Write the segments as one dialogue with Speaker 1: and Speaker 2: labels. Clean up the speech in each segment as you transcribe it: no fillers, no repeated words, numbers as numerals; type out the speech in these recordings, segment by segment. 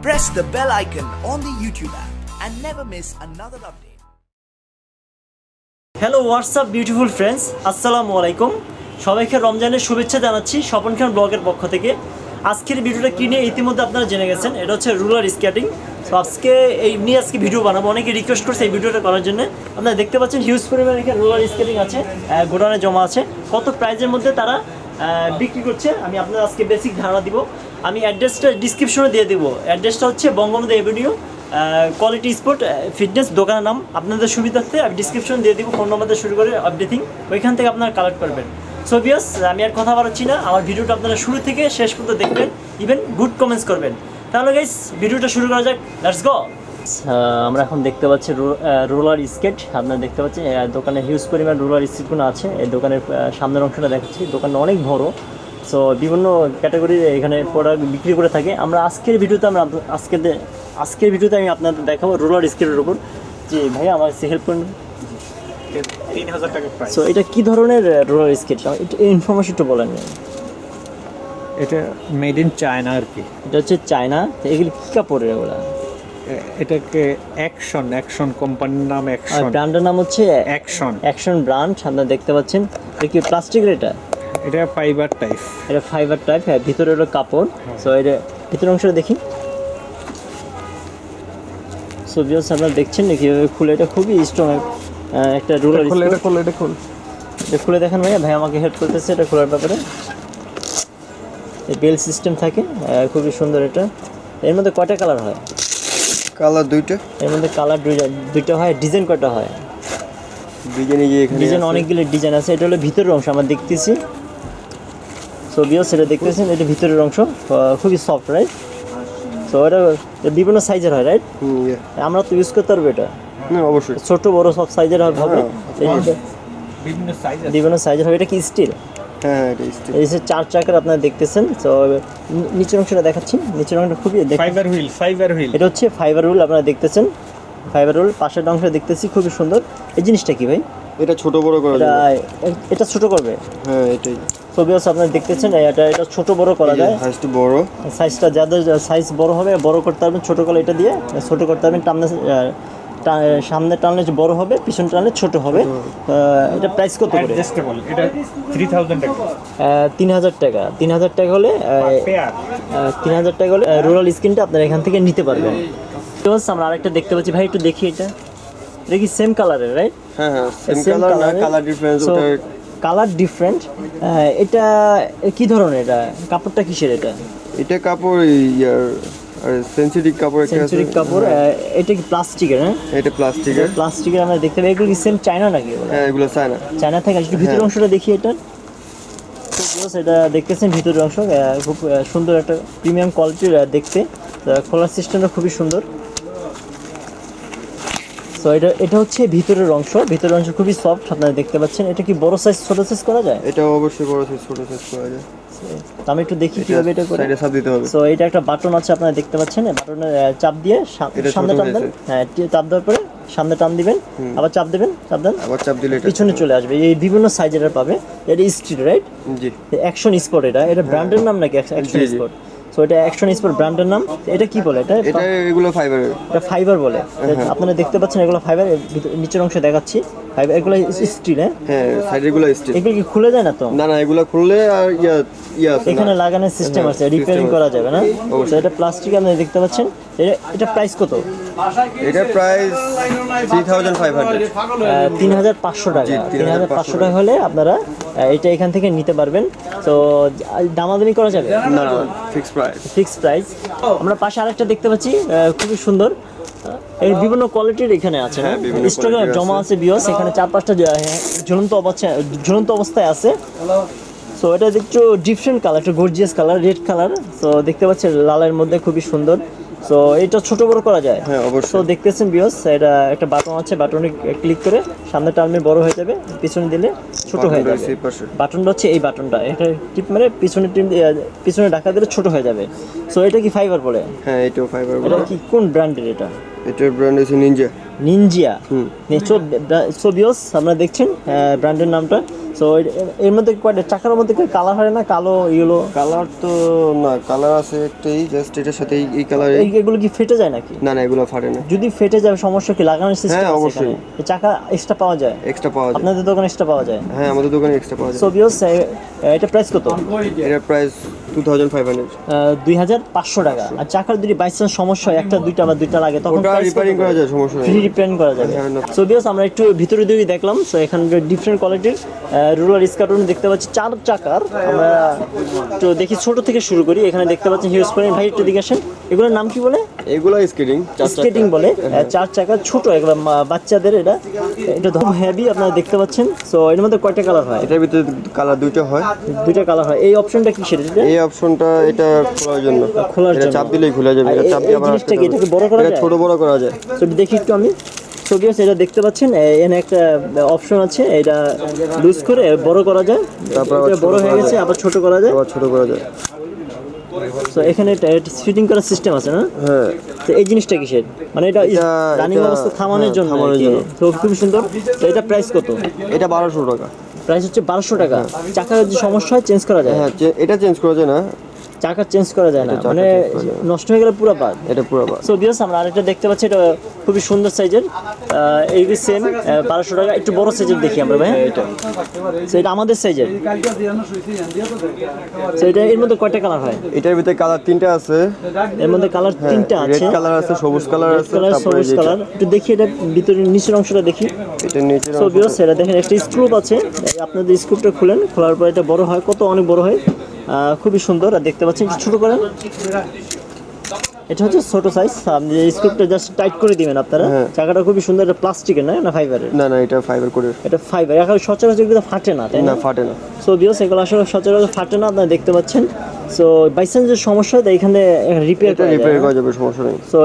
Speaker 1: press the bell icon on the YouTube app and never miss another update.
Speaker 2: Hello WhatsApp beautiful friends, আসসালামু আলাইকুম। সবাইকে রমজানের শুভেচ্ছা জানাচ্ছি স্বপন খান ব্লগের পক্ষ থেকে। আজকের ভিডিওটা কী নিয়ে ইতিমধ্যে আপনারা জেনে গেছেন, এটা হচ্ছে রোলার স্কেটিং। তো আজকে এই নিয়ে ভিডিও বানাবো, অনেকে রিকোয়েস্ট করছে এই ভিডিওটা করার জন্য। আপনারা দেখতে পাচ্ছেন হিউজ পরিমাণে এখানে রোলার স্কেটিং আছে, গোডাউনে জমা আছে। কত প্রাইজের মধ্যে তারা বিক্রি করছে আমি আপনাদের আজকে বেসিক ধারণা দিব। আমি অ্যাড্রেসটা ডিসক্রিপশনে দিয়ে দেবো। অ্যাড্রেসটা হচ্ছে Bangabandhu Avenue, quality sport fitness দোকানের নাম। আপনাদের সুবিধার্থে আমি ডিসক্রিপশন দিয়ে দিব, ফোন নম্বর শুরু করে এভরিথিং ওইখান থেকে আপনারা কালেক্ট করবেন। সো ভিউয়ার্স, আমি আর কথা বাড়াচ্ছি না, আমার ভিডিওটা আপনারা শুরু থেকে শেষ পর্যন্ত দেখবেন, ইভেন গুড কমেন্টস করবেন। তাহলে গাইস ভিডিওটা শুরু করা যাক, লেটস গো। আমরা এখন দেখতে পাচ্ছি রোলার স্কেট। আপনারা দেখতে পাচ্ছেন দোকানে হিউজ পরিমাণ রোলার স্কেটগুলো আছে। এই দোকানের সামনের অংশটা দেখাচ্ছি, দোকানটা অনেক বড়। সো বিভিন্ন ক্যাটাগরির এখানে প্রোডাক্ট বিক্রি করে থাকে। আমরা আজকের ভিডিওতে আমি আপনাদের দেখাবো রোলার স্কেটের উপর। জি ভাইয়া, আমার হেল্প করুন।
Speaker 3: 3000 টাকা প্রাইস।
Speaker 2: সো এটা কি ধরনের রোলার স্কেট, এটা ইনফরমেশন একটু বলেন।
Speaker 3: এটা মেড ইন চায়না আর কি।
Speaker 2: এটা হচ্ছে চায়না। এগুলি কী কাপড়ের এগুলো?
Speaker 3: এটাকে অ্যাকশন কোম্পানির নাম অ্যাকশন।
Speaker 2: ব্র্যান্ডের নাম হচ্ছে অ্যাকশন ব্র্যান্ড। আপনারা দেখতে পাচ্ছেন। এটা কি প্লাস্টিকের?
Speaker 3: এটা ফাইবার টাইপ।
Speaker 2: এটা ফাইবার টাইপ, হ্যাঁ। ভিতরে হলো কাপড়। সো এটা ভিতরের অংশটা দেখি। সো ভিউয়ার্স, আপনারা দেখছেন কীভাবে খুলে, এটা খুবই স্ট্রং একটা রোলার। এটা খুলে দেখেন ভাইয়া, ভাই আমাকে হেল্প করতেছে এটা খোলার ব্যাপারে। এই বেল সিস্টেম থাকে, খুবই সুন্দর এটা। এর মধ্যে কয়টা কালার হয়?
Speaker 4: কালার দুইটা।
Speaker 2: এর মধ্যে কালার দুইটা হয়। ডিজাইন কয়টা হয়? ডিজাইন অনেকগুলো ডিজাইন আছে। এটা হলো ভিতরের অংশ আমরা দেখতেছি। সো ভিউয়ার্স, এটা দেখতেছেন, এটা ভিতরের অংশ, খুবই সফট, রাইট? সো এটা বিভিন্ন সাইজের হয়, রাইট? আমরা তো ইউজ করতে পারবো এটা?
Speaker 4: অবশ্যই
Speaker 2: ছোট বড় সব সাইজের হবে। বিভিন্ন সাইজের হবে। এটা কি স্টিল?
Speaker 4: হ্যাঁ, এটা স্টিল।
Speaker 2: এই যে 4 চাকার আপনারা দেখতেছেন। তো নিচের অংশটা দেখাচ্ছি। নিচের অংশটা খুবই
Speaker 3: ফাইবার হুইল।
Speaker 2: এটা হচ্ছে ফাইবার রুল, আপনারা দেখতেছেন। ফাইবার রুল পাশের অংশটা দেখতেছি, খুবই সুন্দর। এই জিনিসটা কি ভাই?
Speaker 4: এটা ছোট বড় করা যায়।
Speaker 2: এটা ছোট করবে?
Speaker 4: হ্যাঁ, এটাই।
Speaker 2: তো ভিউয়ার্স, আপনারা দেখতেছেন এটা ছোট বড় করা যায়।
Speaker 4: সাইজটা বড়,
Speaker 2: সাইজটা যাদের সাইজ বড় হবে, বড় করতে পারবেন। ছোট করলে এটা দিয়ে ছোট করতে পারবেন। সামনে টানলে বড় হবে, পিছনে টানলে ছোট হবে। এটা প্রাইস কত করে?
Speaker 3: অ্যাডজাস্টেবল। এটা 3000 টাকা।
Speaker 2: 3000 টাকা। 3000 টাকা হলে 3000 টাকা হলে রোলার স্ক্রিনটা আপনারা এখান থেকে নিতে পারবেন। আমরা আরেকটা দেখতে পাচ্ছি ভাই, একটু দেখি। এটা কি সেম কালারের, রাইট?
Speaker 4: হ্যাঁ, সেম কালার না, কালার ডিফারেন্স। ওটা
Speaker 2: কালার ডিফারেন্ট। এটা কি ধরনের? এটা কাপড়টা কিসের?
Speaker 4: এটা কাপড় সেন্সিটিভ কাপড়।
Speaker 2: সেন্সিটিভ কাপড়। এটা কি প্লাস্টিকের? হ্যাঁ,
Speaker 4: এটা প্লাস্টিকের।
Speaker 2: আমরা দেখতে পাই। এগুলো কি সেম চায়না নাকি?
Speaker 4: হ্যাঁ, এগুলো চায়না
Speaker 2: থেকে আসলে। ভিতরের অংশটা দেখি এটা। এটা দেখতেছেন ভিতরের অংশ, খুব সুন্দর একটা প্রিমিয়াম কোয়ালিটির দেখতে। খোলার সিস্টেমটা খুবই সুন্দর। তো এটা হচ্ছে ভিতরের অংশ। ভিতরের অংশ খুবই সফট, আপনারা দেখতে পাচ্ছেন। এটা কি বড় সাইজ ছোট সাইজ করা যায়?
Speaker 4: এটা অবশ্যই বড় সাইজ ছোট সাইজ করা যায়।
Speaker 2: আমি একটু দেখি কিভাবে এটা করে।
Speaker 4: সাইডে চাপ দিতে হবে।
Speaker 2: সো এটা একটা বাটন আছে, আপনারা দেখতে পাচ্ছেন। বাটনে চাপ দিয়ে সামনে টান দেন। হ্যাঁ, চাপ দেওয়ার পরে সামনে টান দিবেন, আবার চাপ দেন,
Speaker 4: আবার চাপ দিলে
Speaker 2: পিছনে চলে আসবে। এই বিভিন্ন সাইজের পাবে। এটা স্টিল, রাইট?
Speaker 4: জি।
Speaker 2: Action sport. এটা ব্র্যান্ডের নাম নাকি অ্যাকশন স্পোর্ট? সো এটা অ্যাকশন স্পোর্ট ব্র্যান্ডের নাম। এটা কি বলে? এটা
Speaker 4: এগুলো ফাইবার।
Speaker 2: এটা ফাইবার বলে। আপনারা দেখতে পাচ্ছেন এগুলো ফাইবার। নিচের অংশে দেখাচ্ছি ফাইবার। এগুলো স্টিল।
Speaker 4: হ্যাঁ, সাইড এগুলো স্টিল।
Speaker 2: এগুলো কি খুলে যায় না তো?
Speaker 4: না, এগুলো খুললে আর
Speaker 2: এখানে লাগানোর সিস্টেম আছে, রিপেয়ারিং করা যাবে না। এটা প্লাস্টিক, আপনারা দেখতে পাচ্ছেন। এটা প্রাইস কত?
Speaker 4: এটা প্রাইস 3500।
Speaker 2: 3500 টাকা। 3500 টাকা হলে আপনারা এটা এখান থেকে নিতে পারবেন। তো দামাদামি করা যাবে
Speaker 4: না, ফিক্স প্রাইস।
Speaker 2: আমরা পাশে আরেকটা দেখতে পাচ্ছি, খুবই সুন্দর। এর বিভিন্ন কোয়ালিটির এখানে আছে, স্টকে জমা আছে বিয়স। এখানে 4-5টা ঝুলন্ত অবস্থায় আছে। সো এটা একটু ডিফারেন্ট কালার, একটু gorgeous colour, red colour. So দেখতে পাচ্ছেন লালের মধ্যে, খুবই সুন্দর। সো এটা ছোট বড় করা যায়।
Speaker 4: হ্যাঁ, অবশ্যই।
Speaker 2: সো দেখতেছেন বিয়স, এটা একটা বাটন আছে। বাটনে ক্লিক করে সামনে টানলে বড় হয়ে যাবে, পিছনে দিলে ছোট হয়ে যাবে। বাটনটা হচ্ছে এই বাটনটা, এটা টিপ মেরে পিছনে ঢাকা দিলে ছোট হয়ে যাবে। সো এটা কি ফাইবার বলে?
Speaker 4: হ্যাঁ, এটাও ফাইবার বলে।
Speaker 2: এটা কি কোন ব্র্যান্ডের? এটা
Speaker 4: এটার ব্র্যান্ড হচ্ছে নিনজা।
Speaker 2: নিনজিয়া সোবিওস আপনারা দেখছেন ব্র্যান্ডের নামটা। সো এর মধ্যে কয়টা চাকার মধ্যে কালার হয় না, কালো ইয়েলো?
Speaker 4: কালার তো না, কালার আছে একটাই, জাস্ট এটার সাথে এই কালার।
Speaker 2: এগুলো কি ফেটে যায় নাকি?
Speaker 4: না না, এগুলো ফাটে না।
Speaker 2: যদি ফেটে যায় সমস্যা কি? লাগানোর সিস্টেম
Speaker 4: হ্যাঁ,
Speaker 2: আছে
Speaker 4: অবশ্যই।
Speaker 2: এখানে? চাকা এক্সট্রা পাওয়া যায়?
Speaker 4: এক্সট্রা পাওয়া যায়।
Speaker 2: আপনাদের দোকানে এক্সট্রা পাওয়া যায়?
Speaker 4: হ্যাঁ, আমাদের দোকানে এক্সট্রা পাওয়া যায়।
Speaker 2: সোবিওস এটা প্রাইস কত?
Speaker 4: এটার প্রাইস 2500।
Speaker 2: 2500 টাকা। আর চাকার যদি বাই চান্স সমস্যা হয়, একটা দুইটা বা দুইটা লাগে, তখন
Speaker 4: ওটা রিপেয়ারিং করা যায়, সমস্যা নেই।
Speaker 2: ফ্রি রিপেয়ারিং করা যাবে। সোবিওস আমরা একটু ভিতরে দিকে দেখলাম। সো এখানে ডিফারেন্ট কোয়ালিটির রুলার স্কার্টন দেখতে পাচ্ছি 4 চাকার। আমরা একটু দেখি ছোট থেকে শুরু করি। এখানে দেখতে পাচ্ছেন হিউজ পরিমাণ। ভাই একটু দিকে আসেন, এগুলোর নাম কি বলে?
Speaker 4: এগুলো স্কেটিং,
Speaker 2: স্কেটিং বলে। 4 চাকা, ছোট একবার বাচ্চাদের। এটা খুব হেভি আপনারা দেখতে পাচ্ছেন। সো এর মধ্যে কয়টা কালার হয়?
Speaker 4: এটার ভিতরে কালার দুইটা হয়।
Speaker 2: দুইটা কালার হয়। এই অপশনটা কি সেটা?
Speaker 4: এই অপশনটা এটা খোলার জন্য।
Speaker 2: খোলার
Speaker 4: এটা
Speaker 2: জন্য
Speaker 4: চাপ দিলেই খুলে যাবে। এটা চাপ দিয়ে আবার
Speaker 2: জিনিসটা কি এটাকে বড় করা যায়?
Speaker 4: ছোট বড় করা যায়।
Speaker 2: তো দেখি একটু আমি। সো ভিউয়ার্স, এটা দেখতে পাচ্ছেন এখানে একটা অপশন আছে, এটা লুজ করে বড় করা যায়।
Speaker 4: তারপর
Speaker 2: এটা বড় হয়ে গেছে, আবার ছোট করা যায়।
Speaker 4: আবার ছোট করা যায়।
Speaker 2: সো এখানে ফিটিং করার সিস্টেম আছে না?
Speaker 4: হ্যাঁ।
Speaker 2: তো এই জিনিসটা কিসের? মানে এটা রানিং অবস্থা থামানোর জন্য। তো খুব সুন্দর। তো এটা প্রাইস কত?
Speaker 4: এটা 1200 টাকা।
Speaker 2: প্রাইস হচ্ছে 1200 টাকা। চাকার যদি সমস্যা হয় চেঞ্জ করা যায়?
Speaker 4: হ্যাঁ, এটা চেঞ্জ করা যায় না।
Speaker 2: চাকা চেঞ্জ করা যায় না, মানে নষ্ট হয়ে গেলে পুরো বাদ।
Speaker 4: এটা পুরো বাদ।
Speaker 2: সো ভিউয়ার্স, আমরা আরেকটা দেখতে পাচ্ছি, এটা খুবই সুন্দর সাইজের। এই সেম 1200 টাকা। একটু বড় সাইজের দেখি আমরা ভাই। এটা সো এটা আমাদের সাইজের। সো এটা এর মধ্যে কয়টা কালার হয়?
Speaker 4: এটার ভিতরে কালার 3টা আছে।
Speaker 2: এর মধ্যে কালার 3টা আছে।
Speaker 4: রেড কালার আছে, সবুজ কালার আছে, তারপরে
Speaker 2: সবুজ কালার। একটু দেখি এটা ভিতরে নিচের অংশটা দেখি।
Speaker 4: এটা নিচের
Speaker 2: সো ভিউয়ার্স, এটা দেখেন একটা স্ক্রুপ আছে। আপনাদের স্ক্রুপটা খুলেন, খোলার পর এটা বড় হয়, কত অনেক বড় হয়। খুবই সুন্দর। আর দেখতে পাচ্ছেন ছোট করেন, এটা হচ্ছে ছোট সাইজ। আপনি স্ক্রুপটা জাস্ট টাইট করে দিবেন আপনারা। চাকাটা খুবই সুন্দর। এটা প্লাস্টিকের না ফাইবারের?
Speaker 4: না না, এটা ফাইবার কোটের।
Speaker 2: এটা ফাইবার। এখন সচরাচর এগুলো ফাটে না, তাই না?
Speaker 4: না, ফাটে না।
Speaker 2: সো ভিউয়ার্স, এগুলো আসলে সচরাচর ফাটে না, আপনারা দেখতে পাচ্ছেন। সো বাই চান্স যে সমস্যা হয় এখানে রিপেয়ার
Speaker 4: করা যাবে, সমস্যা নেই।
Speaker 2: সো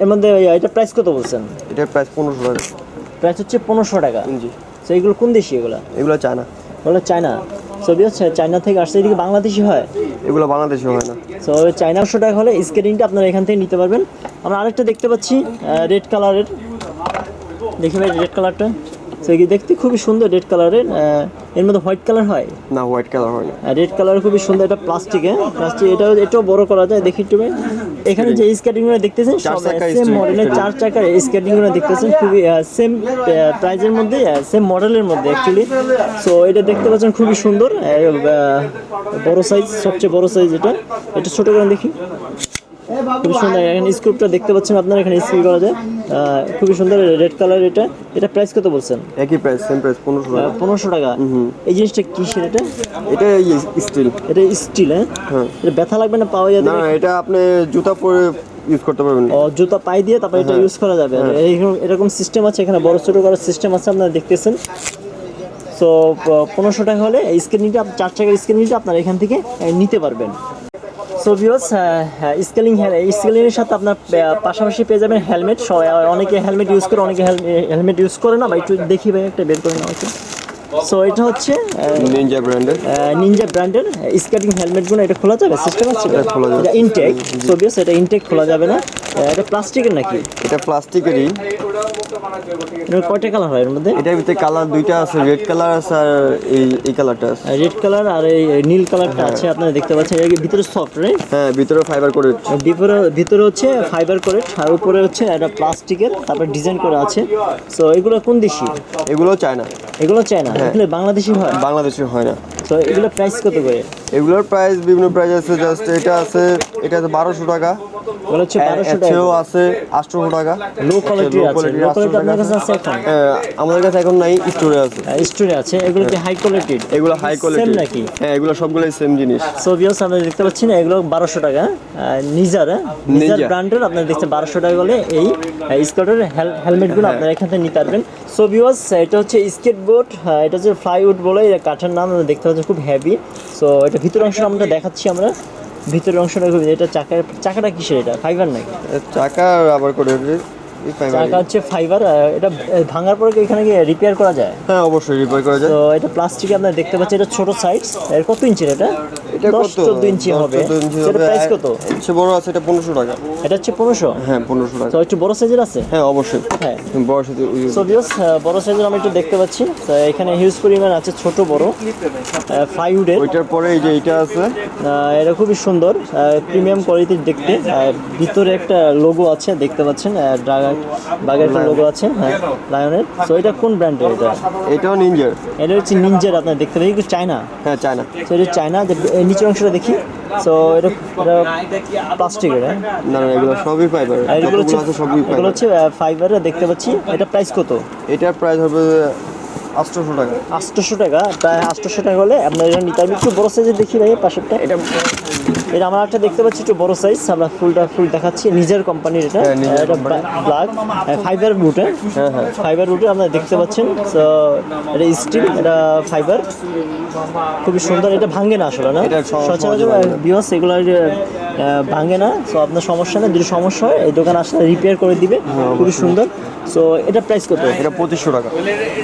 Speaker 2: এর মধ্যে এটা প্রাইস কত বলছেন?
Speaker 4: এটার প্রাইস 1500 টাকা।
Speaker 2: প্রাইস হচ্ছে 1500 টাকা।
Speaker 4: জি।
Speaker 2: সো এগুলো কোন দেশি?
Speaker 4: এগুলো চায়না।
Speaker 2: বলে চায়না। সো ভিউয়ার্স, চায়না থেকে আসছে। এদিকে বাংলাদেশি হয়?
Speaker 4: এগুলো বাংলাদেশে হয় না।
Speaker 2: সো চায়না 100 টাকা হলে স্কেটিংটা আপনারা এখান থেকে নিতে পারবেন। আমরা আরেকটা দেখতে পাচ্ছি রেড কালারের। দেখি ভাই রেড কালারটা। সো দেখতে খুবই সুন্দর রেড কালারের। এর মধ্যে হোয়াইট কালার হয়
Speaker 4: না? হোয়াইট কালার হয় না।
Speaker 2: রেড কালার খুবই সুন্দর। এটা প্লাস্টিকে। এটাও বড় করা যায়। দেখি একটু ভাই, এখানে যে স্কেটিংগুলো দেখতেছেন সেম মডেলের 4 চাকার স্কেটিংগুলো দেখতেছেন, খুবই সেম প্রাইজের মধ্যে, সেম মডেলের মধ্যে অ্যাকচুয়ালি। সো এটা দেখতে পাচ্ছেন খুবই সুন্দর, বড় সাইজ, সবচেয়ে বড় সাইজ। এটা ছোট করে দেখি, খুবই সুন্দর। এখানে স্ক্রুপটা দেখতে পাচ্ছেন আপনারা, এখানে স্ক্রু করা যায়। খুবই সুন্দর রেড কালার। এটা প্রাইস কত বলছেন?
Speaker 4: একই প্রাইস, সেম প্রাইস, 1500 টাকা।
Speaker 2: 1500 টাকা। এই জিনিসটা কিসের?
Speaker 4: এটা স্টিল।
Speaker 2: এটা স্টিল? হ্যাঁ। এটা ব্যথা লাগবে না পাওয়া যাবে?
Speaker 4: না, এটা আপনি জুতা পরে ইউজ করতে পারবেন।
Speaker 2: জুতা পায়ে দিয়ে তারপর এটা ইউজ করা যাবে। এরকম সিস্টেম আছে, এখানে বড় ছোট করার সিস্টেম আছে, আপনারা দেখতেছেন। সো 1500 টাকা হলে এই স্কেলিংটা, 4 চাকার স্কেলিংটা আপনারা এখান থেকে নিতে পারবেন। সো ভিউয়ার্স, স্কেলিংয়ের সাথে আপনার পাশাপাশি পেয়ে যাবেন হেলমেট। অনেকে হেলমেট ইউজ করে, অনেকে হেলমেট ইউজ করে না। বা একটু দেখি ভাই, একটা বের করে নেওয়া হচ্ছে। সো এটা হচ্ছে নিনজা ব্র্যান্ডের স্কেটিং হেলমেটগুলো। এটা খোলা যাবে? সিস্টেম আছে? এটা ইনটেক। সো ভিউয়ার্স, এটা ইনটেক খোলা যাবে না। এটা প্লাস্টিকের নাকি?
Speaker 4: এটা প্লাস্টিকেরই।
Speaker 2: এটা কয়টা কালার হয় এর মধ্যে?
Speaker 4: এটার ভিতরে কালার 2টা আছে, রেড কালার আছে আর এই কালারটা আছে।
Speaker 2: রেড কালার আর এই নীল কালারটা আছে, আপনারা দেখতে পাচ্ছেন। এর ভিতরে সফট, রাইট?
Speaker 4: হ্যাঁ, ভিতরে ফাইবার কোটেড।
Speaker 2: ভিতরে হচ্ছে ফাইবার কোটেড, আর উপরে হচ্ছে এটা প্লাস্টিকের, তারপর ডিজাইন করা আছে। সো এগুলো কোন দেশি?
Speaker 4: এগুলো চায়না।
Speaker 2: এগুলো চায়না? এগুলো বাংলাদেশি হয়?
Speaker 4: বাংলাদেশে হয় না।
Speaker 2: তো এগুলো প্রাইস কত করে?
Speaker 4: এগুলোর প্রাইস বিভিন্ন প্রাইস আছে। জাস্ট এটা আছে 1200 টাকা।
Speaker 2: এগুলো হচ্ছে 1200 টাকা।
Speaker 4: এছাড়াও আছে 800 টাকা।
Speaker 2: লো কোয়ালিটি আছে। লো কোয়ালিটি আপনার কাছে আছে এখন?
Speaker 4: আমাদের কাছে এখন নাই, স্টোরে আছে।
Speaker 2: স্টোরে আছে। এগুলো কি হাই কোয়ালিটির?
Speaker 4: এগুলো হাই কোয়ালিটি।
Speaker 2: সেম নাকি?
Speaker 4: হ্যাঁ, এগুলো সবগুলোই সেম জিনিস।
Speaker 2: সো ভিউয়ার্স, আপনারা দেখতে পাচ্ছেন এগুলো 1200 টাকা। নিজার ব্র্যান্ডের আপনারা দেখছেন 1200 টাকা হলে এই স্কেটের হেলমেটগুলো আপনারা এখান থেকে নিতে পারবেন। সো ভিউয়ার্স, এটা হচ্ছে স্কেটবোর্ড। এটা হচ্ছে ফ্লাইউড বলে, এটা কাঠের নাম। দেখতে পাচ্ছেন খুব হেভি। সো এটা ভিতরের অংশটা আমরা দেখাচ্ছি। আমরা ভিতরের অংশটা খুব, এটা চাকাটা কিসের? এটা ফাইবার নাকি?
Speaker 4: চাকা আবার করে
Speaker 2: চাকা হচ্ছে ফাইবার। এটা ভাঙার পরে কি এখানে গিয়ে রিপেয়ার করা যায়?
Speaker 4: হ্যাঁ, অবশ্যই রিপেয়ার করা যায়।
Speaker 2: তো এটা প্লাস্টিকে আপনারা দেখতে পাচ্ছেন। এটা ছোট সাইজ। এর কত ইঞ্চির এটা?
Speaker 4: এটা
Speaker 2: 10
Speaker 4: কত
Speaker 2: 14 ইঞ্চি হবে
Speaker 4: 14 ইঞ্চি
Speaker 2: এটা
Speaker 4: হবে
Speaker 2: প্রাইস কত?
Speaker 4: সে বড় আছে এটা 1500 টাকা।
Speaker 2: এটা হচ্ছে 1500।
Speaker 4: হ্যাঁ 1500 টাকা।
Speaker 2: তো একটু বড় সাইজের আছে?
Speaker 4: হ্যাঁ অবশ্যই।
Speaker 2: হ্যাঁ
Speaker 4: বড় সাথে
Speaker 2: সো ভিউয়ার্স বড় সাইজের আমি একটু দেখতে পাচ্ছি। তো এখানে হিউজ পরিমাণ আছে ছোট বড় ফ্লাইউডের।
Speaker 4: ওইটার পরে এই যে এটা আছে
Speaker 2: এটা খুবই সুন্দর প্রিমিয়াম কোয়ালিটির দেখতে। ভিতরে একটা লোগো আছে দেখতে পাচ্ছেন, বাঘের একটা লোগো আছে, হ্যাঁ লায়নের। সো এটা কোন ব্র্যান্ডের?
Speaker 4: এটাও নিনজার।
Speaker 2: এটা হচ্ছে নিনজার, আপনার দেখতে পাচ্ছেন কি চায়না?
Speaker 4: হ্যাঁ চায়না।
Speaker 2: সো এটা চায়না। এই নিচের অংশটা দেখি। সো এটা প্লাস্টিকের, হ্যাঁ
Speaker 4: না না এগুলো সবই ফাইবার।
Speaker 2: এগুলো হচ্ছে
Speaker 4: আছে সবই
Speaker 2: এগুলো
Speaker 4: ফাইবার।
Speaker 2: হচ্ছে ফাইবারের দেখতে পাচ্ছি। এটা প্রাইস কত?
Speaker 4: এটার প্রাইস হবে 800 টাকা।
Speaker 2: 800 টাকা, প্রায় 800 টাকা হলে আপনার এটা নিতে হবে। একটু বড় সাইজের দেখি ভাই পাশেরটা। এটা আমার একটা দেখতে পাচ্ছি একটু বড় সাইজ, আমরা ফুল দেখাচ্ছি, নিজের কোম্পানির এটা।
Speaker 4: হ্যাঁ, নিজের
Speaker 2: এটা ব্ল্যাক ফাইবার রুটে,
Speaker 4: হ্যাঁ হ্যাঁ
Speaker 2: ফাইবার রুটে আপনারা দেখতে পাচ্ছেন। তো এটা স্টিল, এটা ফাইবার, খুবই সুন্দর। এটা ভাঙে না আসলে, না
Speaker 4: এটা
Speaker 2: সচরাচর বিয়স এগুলো ভাঙে না। সো আপনার সমস্যা নেই, যদি সমস্যা হয় এই দোকানে আসলে রিপেয়ার করে দিবে, খুবই সুন্দর। সো এটা প্রাইস কত?
Speaker 4: এটা 2500 টাকা।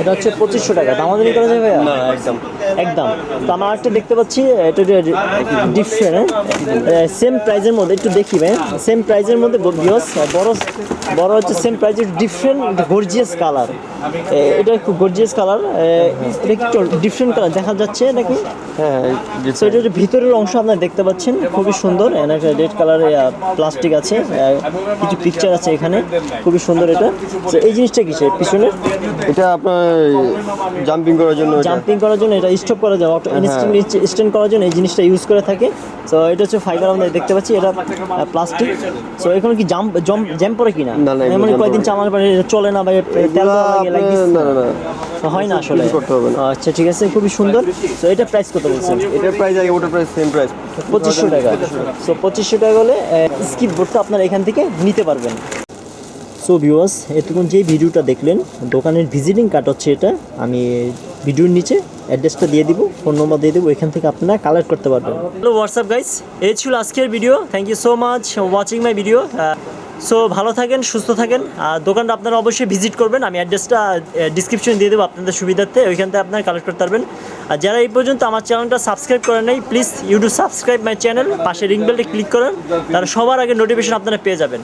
Speaker 2: এটা হচ্ছে 2500 টাকা। দামাদামি করা যাবে ভাইয়া?
Speaker 4: না একদম
Speaker 2: একদম। তো আমার একটা দেখতে পাচ্ছি এটা ডিফারেন্ট, সেম প্রাইজের মধ্যে একটু দেখি ভাই, সেম প্রাইজের মধ্যে বিয়স বড় হচ্ছে সেম প্রাইজের, ডিফারেন্ট গর্জিয়াস কালার। এটা খুব গর্জিয়াস কালার, এটা একটু ডিফারেন্ট কালার দেখা যাচ্ছে নাকি?
Speaker 4: হ্যাঁ
Speaker 2: সো এটা ভিতরের অংশ আপনারা দেখতে পাচ্ছেন, খুবই সুন্দর। একটা রেড কালারের প্লাস্টিক আছে, কিছু পিকচার আছে এখানে, খুবই সুন্দর এটা। তো এই জিনিসটা কিসের পিছনে?
Speaker 4: এটা আপনার জাম্পিং করার জন্য এটা।
Speaker 2: জাম্পিং করার জন্য, এটা স্টপ করার জন্য, স্ট্যান্ড করার জন্য এই জিনিসটা ইউজ করে থাকে। সো এটা হচ্ছে ফাইবার, আমরা দেখতে পাচ্ছি এটা প্লাস্টিক। সো এখানে কি জ্যাম পরে কিনা?
Speaker 4: না, না,
Speaker 2: মানে
Speaker 4: jam
Speaker 2: কয়েকদিন
Speaker 4: পরে
Speaker 2: চালানোর পরে এটা চলে না বা তেল দেওয়া লাগে, like this?
Speaker 4: না না না
Speaker 2: হয় না আসলে,
Speaker 4: করতে হবে না।
Speaker 2: আচ্ছা ঠিক আছে, খুবই সুন্দর। তো এটা প্রাইস কত বলছেন?
Speaker 4: এটার প্রাইস আগে ওটার প্রাইস সেম প্রাইস
Speaker 2: 2500 টাকা। সো 2500 টাকা হলে স্কিপ বোর্ডটা আপনারা এখান থেকে নিতে পারবেন। সো ভিউয়ার্স, এতক্ষণ যে ভিডিওটা দেখলেন, দোকানের ভিজিটিং কার্ড হচ্ছে এটা। আমি ভিডিওর নিচে অ্যাড্রেসটা দিয়ে দিব, ফোন নম্বর দিয়ে দেবো, এখান থেকে আপনারা কালেক্ট করতে পারবেন। হ্যালো হোয়াটসঅ্যাপ গাইস, এই ছিল আজকের video. Thank you so much watching my video. So ভালো থাকেন, সুস্থ থাকেন। আর দোকানটা আপনারা অবশ্যই ভিজিট করবেন, আমি অ্যাড্রেসটা ডিসক্রিপশনে দিয়ে দেবো আপনাদের সুবিধার্থে, ওইখান থেকে আপনারা কালেক্ট করতে পারবেন। আর যারা এই পর্যন্ত আমার চ্যানেলটা সাবস্ক্রাইব করেন নাই, please YouTube subscribe my channel, পাশে রিং বেলটা ক্লিক করেন, তাহলে সবার আগে নোটিফিকেশন আপনারা পেয়ে যাবেন।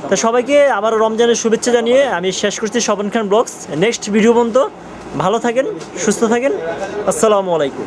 Speaker 2: তো সবাইকে আবার রমজানের শুভেচ্ছা জানিয়ে আমি শেষ করছি স্বপন খান ব্লগস। নেক্সট ভিডিও পর্যন্ত ভালো থাকেন, সুস্থ থাকেন। আসসালামু আলাইকুম।